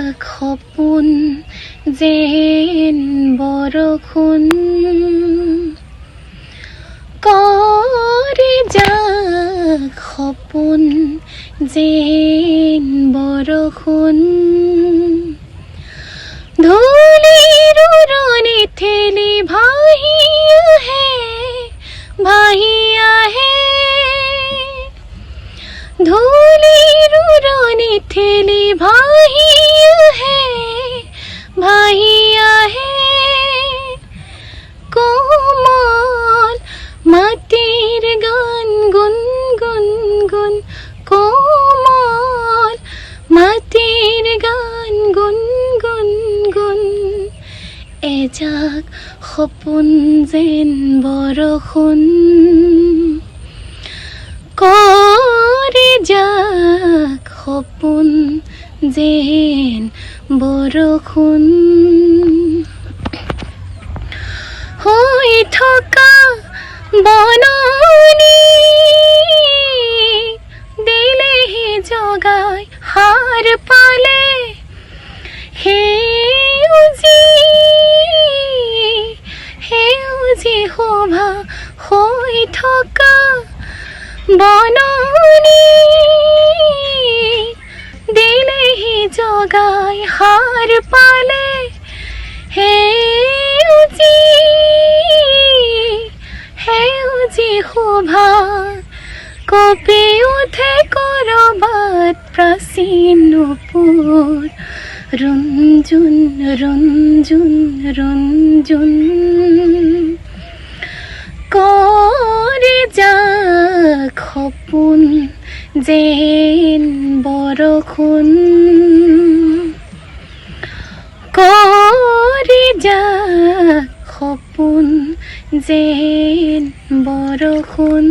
যাক সপোন যেন বৰষুণ কৰে যাক সপোন যেন বৰষুণ ধূলিৰ উৰণি ঠেলি ভাহি আহে ধূলিৰ উৰণি ঠেলি ভাহি আহে কোমল মাটিৰ গান গুণ গুণ গুণ কোমল মাটিৰ গান গুণ গুণ গুণ এজাক সপোন যেন বৰষুণ কৰে যাক সপোন যেন বৰষুণ হৈ থকা বননি দিলেহি জগাই সাৰ পালে সেউজী শোভা হৈ থকা বননি দিলেহি জগাই সাৰ পালে সেউজী শোভা কঁপি উঠে কৰবাত প্ৰাচীন নূপুৰ ৰুণজুণ ৰুণজুণ ৰুণজুণ কৰে যাক সপোন যেন বৰষুণ কৰে যাক সপোন যেন বৰষুণ